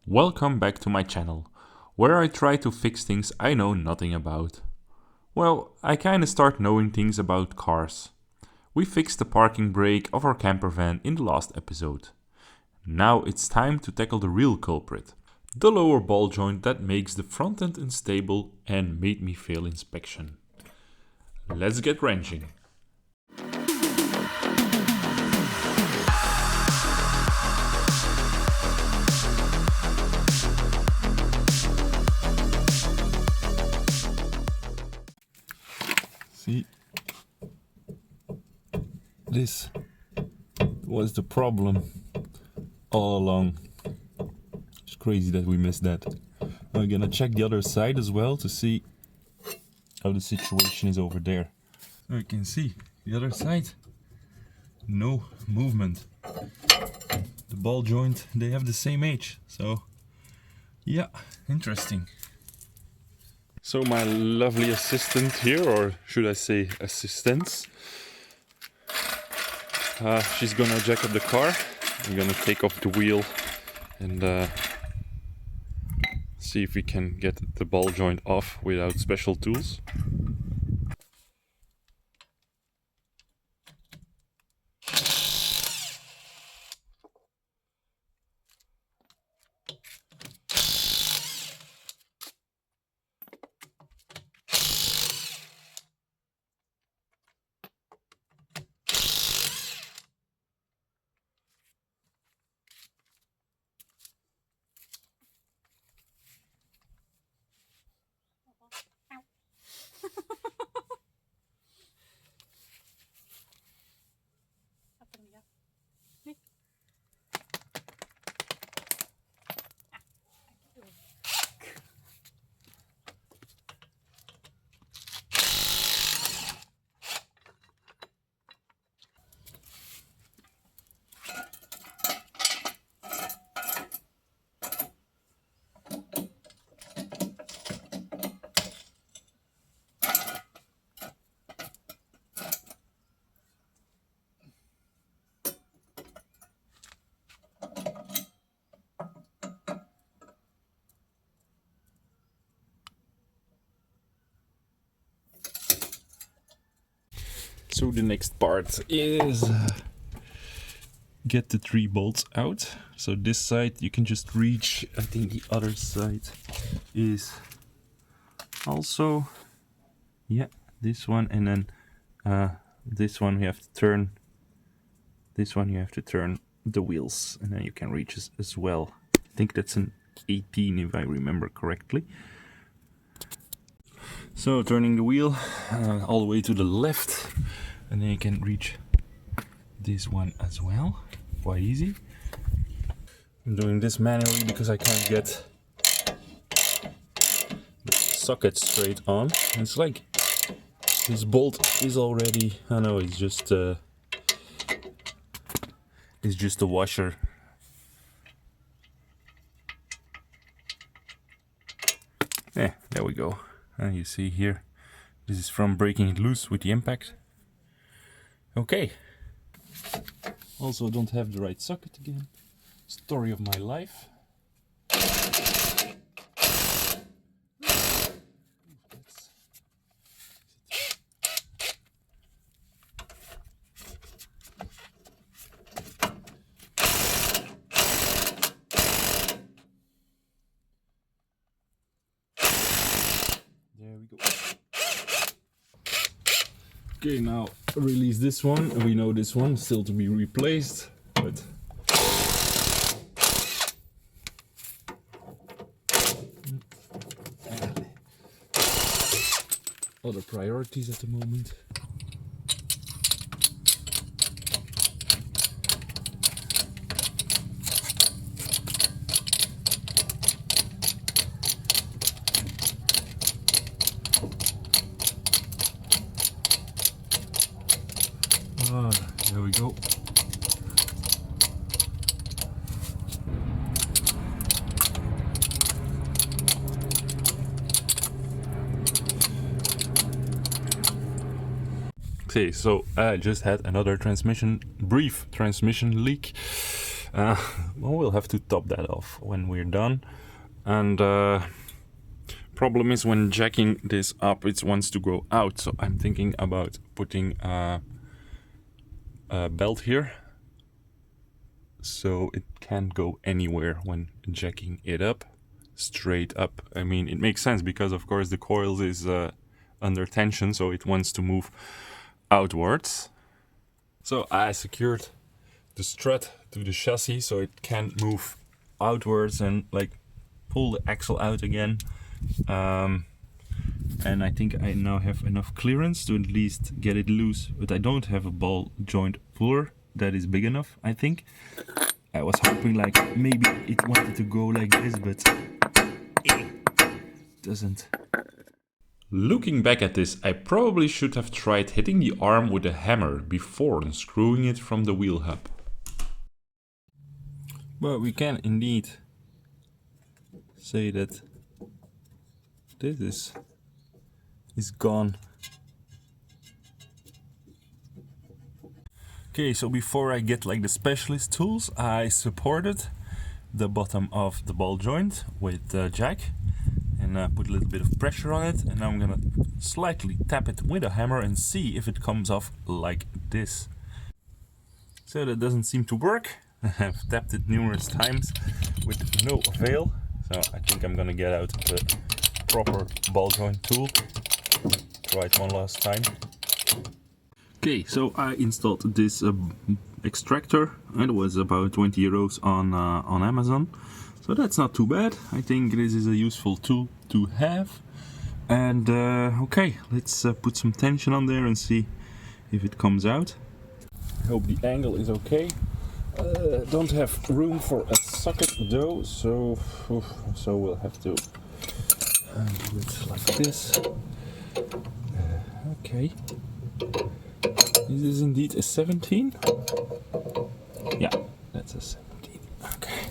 Welcome back to my channel, where I try to fix things I know nothing about. Well, I kinda start knowing things about cars. We fixed the parking brake of our campervan in the last episode. Now it's time to tackle the real culprit, the lower ball joint that makes the front end unstable and made me fail inspection. Let's get wrenching. See, this was the problem all along. It's crazy that we missed that. I'm gonna check the other side as well to see how the situation is over there. You can see the other side, no movement. The ball joint, they have the same age, so yeah, interesting. So my lovely assistant here, or should I say assistants, she's gonna jack up the car. I'm gonna take off the wheel and see if we can get the ball joint off without special tools. So the next part is get the 3 bolts out. So this side you can just reach. I think the other side is also, yeah, this one, and then this one you have to turn. This one you have to turn the wheels, and then you can reach as well. I think that's an 18 if I remember correctly. So turning the wheel all the way to the left, and then you can reach this one as well, quite easy. I'm doing this manually because I can't get the socket straight on. And it's like this bolt is already, I know it's just a washer. Yeah, there we go. And you see here, this is from breaking it loose with the impact. Okay. Also don't have the right socket again. Story of my life. There we go. Okay, now release this one. We know this one still to be replaced, but other priorities at the moment. There we go. Okay, so I just had another brief transmission leak. Well, we'll have to top that off when we're done. And problem is when jacking this up, it wants to go out. So I'm thinking about putting a belt here, so it can't go anywhere when jacking it up, straight up. I mean, it makes sense because of course the coil is under tension, so it wants to move outwards. So I secured the strut to the chassis so it can't move outwards and like pull the axle out again. And I think I now have enough clearance to at least get it loose, but I don't have a ball joint puller that is big enough, I think. I was hoping like maybe it wanted to go like this, but it doesn't. Looking back at this, I probably should have tried hitting the arm with a hammer before unscrewing it from the wheel hub. But we can indeed say that this is gone. Okay, so before I get like the specialist tools, I supported the bottom of the ball joint with the jack and put a little bit of pressure on it, and now I'm gonna slightly tap it with a hammer and see if it comes off like this. So that doesn't seem to work. I've tapped it numerous times with no avail, so I think I'm gonna get out the proper ball joint tool. Try it one last time. Okay, so I installed this extractor. It was about 20 euros on Amazon, so that's not too bad. I think this is a useful tool to have. And okay, let's put some tension on there and see if it comes out. I hope the angle is okay. Don't have room for a socket though, so we'll have to do it like this. Okay. Is this indeed a 17? Yeah, that's a 17. Okay.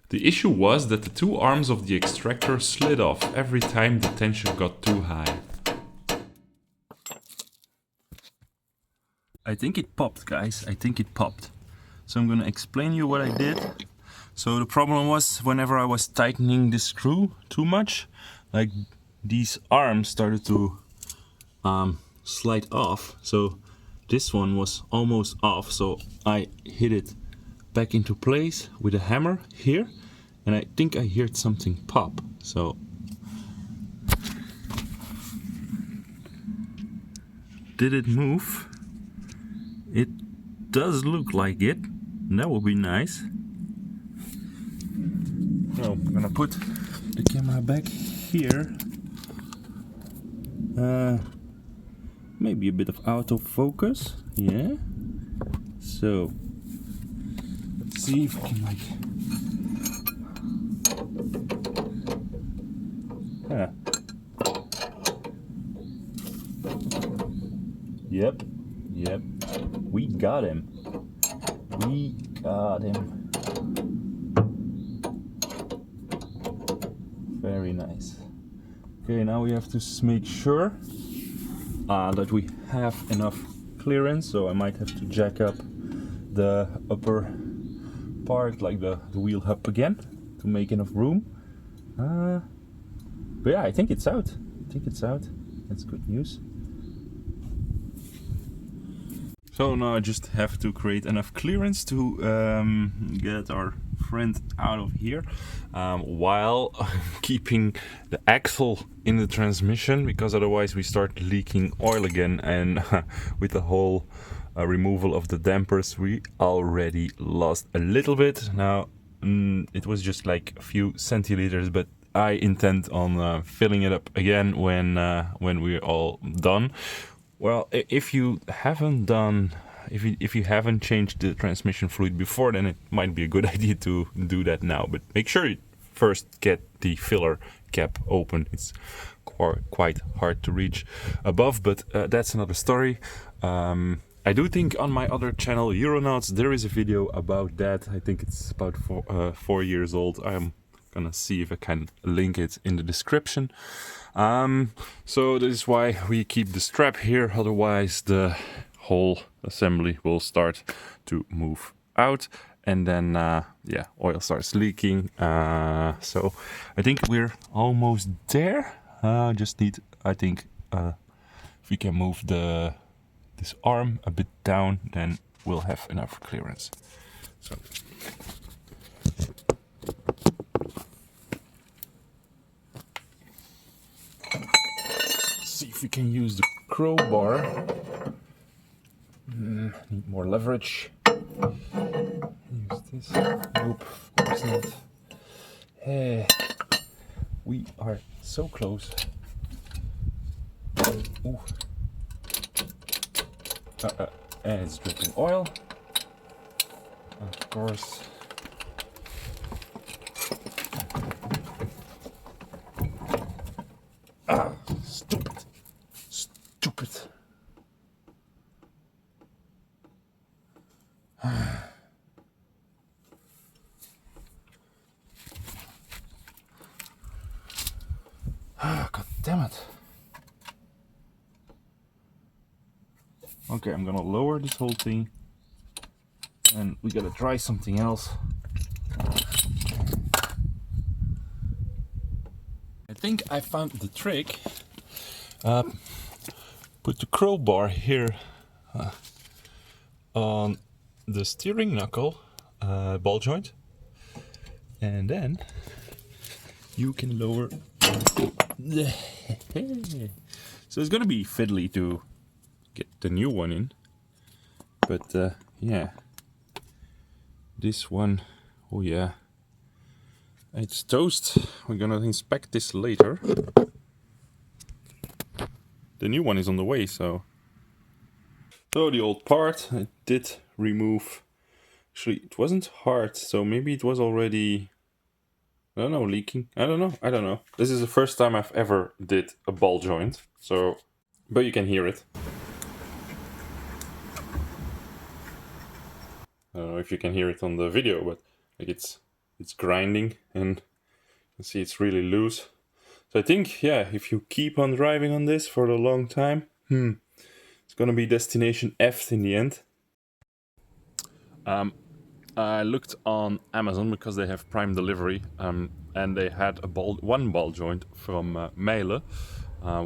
The issue was that the two arms of the extractor slid off every time the tension got too high. I think it popped, guys. I think it popped. So I'm gonna explain you what I did. So the problem was whenever I was tightening the screw too much, like these arms started to slide off. So this one was almost off. So I hit it back into place with a hammer here, and I think I heard something pop. So did it move? It does look like it. That would be nice. So I'm gonna put the camera back here. Maybe a bit of autofocus. Yeah. So let's see if I can like. Yep. We got him. Very nice. Okay, now we have to make sure that we have enough clearance, so I might have to jack up the upper part, like the wheel hub again, to make enough room. But yeah, I think it's out. That's good news. So now I just have to create enough clearance to get our friend out of here, while keeping the axle in the transmission, because otherwise we start leaking oil again, and with the whole removal of the dampers we already lost a little bit. Now it was just like a few centiliters, but I intend on filling it up again when we're all done. Well, if you haven't changed the transmission fluid before, then it might be a good idea to do that now. But make sure you first get the filler cap open. It's quite hard to reach above, but that's another story. I do think on my other channel, Euronauts, there is a video about that. I think it's about 4 years old. I'm Gonna see if I can link it in the description. So this is why we keep the strap here, otherwise the whole assembly will start to move out, and then yeah, oil starts leaking. So I think we're almost there. Just need, I think, if we can move this arm a bit down, then we'll have enough clearance. So see if we can use the crowbar. Need more leverage. Use this. Nope, of course not. Hey, we are so close. Ooh. And it's dripping oil. Of course. Stupid. Stupid. God damn it. Okay, I'm gonna lower this whole thing and we gotta try something else. I think I found the trick. Put the crowbar here on the steering knuckle ball joint, and then you can lower. So it's gonna be fiddly to get the new one in, but yeah, this one, oh yeah, it's toast. We're gonna inspect this later. The new one is on the way, so the old part I did remove. Actually, it wasn't hard, so maybe it was already, I don't know, leaking. I don't know. This is the first time I've ever did a ball joint, so, but you can hear it. I don't know if you can hear it on the video, but like it's grinding, and you can see it's really loose. So I think, yeah, if you keep on driving on this for a long time, it's gonna be destination F in the end. I looked on Amazon because they have Prime delivery, and they had one ball joint from Mele,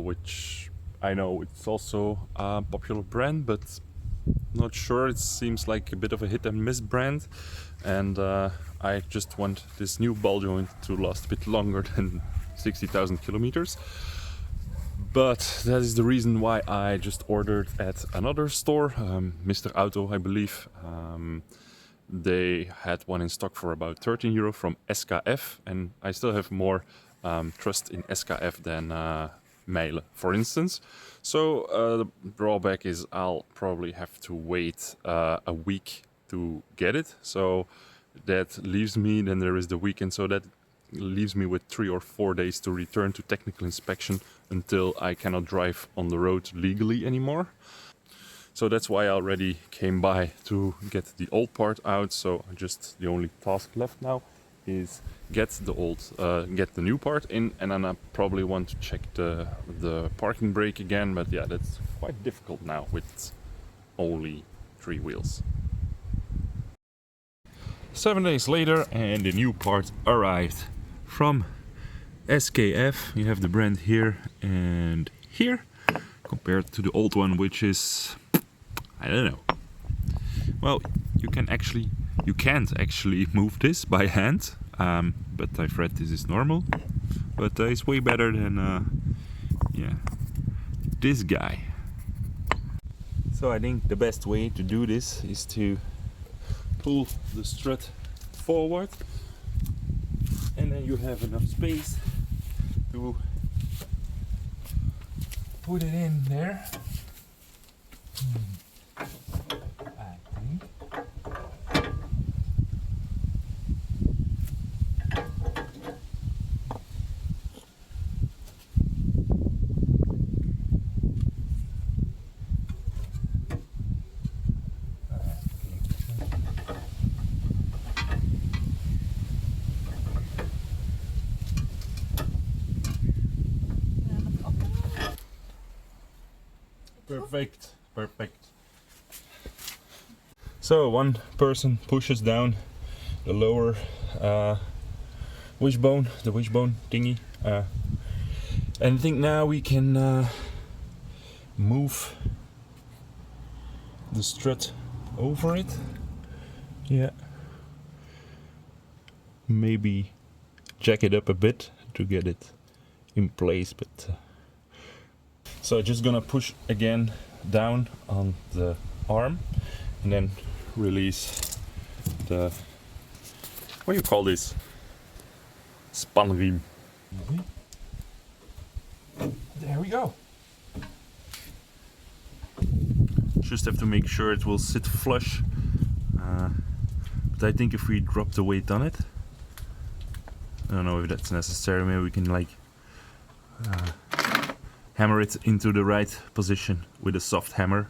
which I know it's also a popular brand, but not sure. It seems like a bit of a hit and miss brand, and I just want this new ball joint to last a bit longer than 60,000 kilometers. But that is the reason why I just ordered at another store, Mr. Auto, I believe. They had one in stock for about €13 from SKF, and I still have more trust in SKF than Mele, for instance. So the drawback is I'll probably have to wait a week to get it. So that leaves me, then there is the weekend, so that leaves me with 3 or 4 days to return to technical inspection until I cannot drive on the road legally anymore. So that's why I already came by to get the old part out. So just the only task left now is get the new part in, and then I probably want to check the parking brake again. But yeah, that's quite difficult now with only 3 wheels. 7 days later, and the new part arrived from SKF. You have the brand here and here, compared to the old one, which is, I don't know. Well, you can't actually move this by hand, but I've read this is normal. But it's way better than yeah, this guy. So I think the best way to do this is to pull the strut forward, and then you have enough space to put it in there. I think. Perfect, perfect. So one person pushes down the lower wishbone, the wishbone thingy. And I think now we can move the strut over it. Yeah. Maybe jack it up a bit to get it in place, but so just gonna push again down on the arm and then release the, what do you call this? Spanriem. There we go. Just have to make sure it will sit flush. But I think if we drop the weight on it, I don't know if that's necessary. Maybe we can like hammer it into the right position with a soft hammer.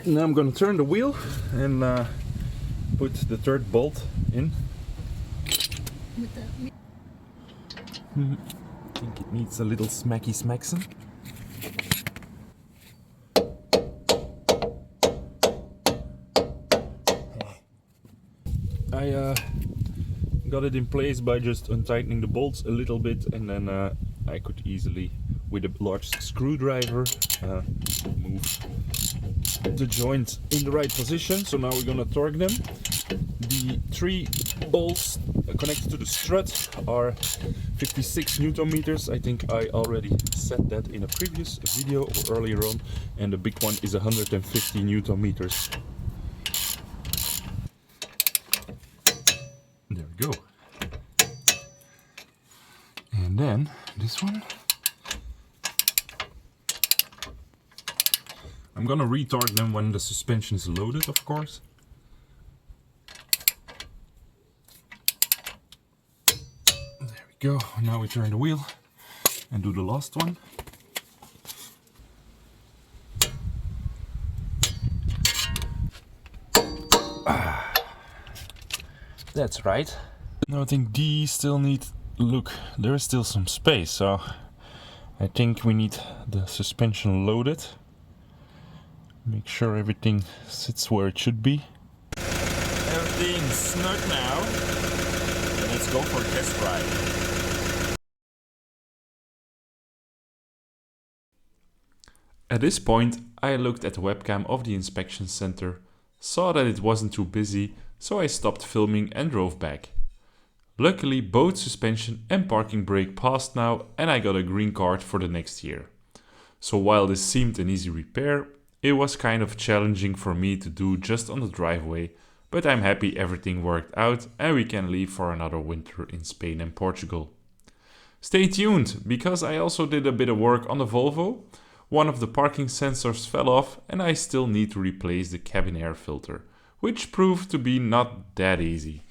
Now I'm gonna turn the wheel and put the third bolt in. I think it needs a little smacky smackson. I got it in place by just untightening the bolts a little bit, and then I could easily, with a large screwdriver, move the joint in the right position. So now we're gonna torque them. The 3 bolts connected to the strut are 56 Newton meters. I think I already said that in a previous video or earlier on, and the big one is 150 Newton meters. There we go. And then this one, I'm gonna retorque them when the suspension is loaded, of course. There we go. Now we turn the wheel and do the last one. That's right. Now I think these still need, look, there is still some space, so I think we need the suspension loaded. Make sure everything sits where it should be. Everything's snug now. Let's go for a test ride. At this point, I looked at the webcam of the inspection center, saw that it wasn't too busy, so I stopped filming and drove back. Luckily, both suspension and parking brake passed now, and I got a green card for the next year. So while this seemed an easy repair, it was kind of challenging for me to do just on the driveway, but I'm happy everything worked out and we can leave for another winter in Spain and Portugal. Stay tuned, because I also did a bit of work on the Volvo. One of the parking sensors fell off and I still need to replace the cabin air filter, which proved to be not that easy.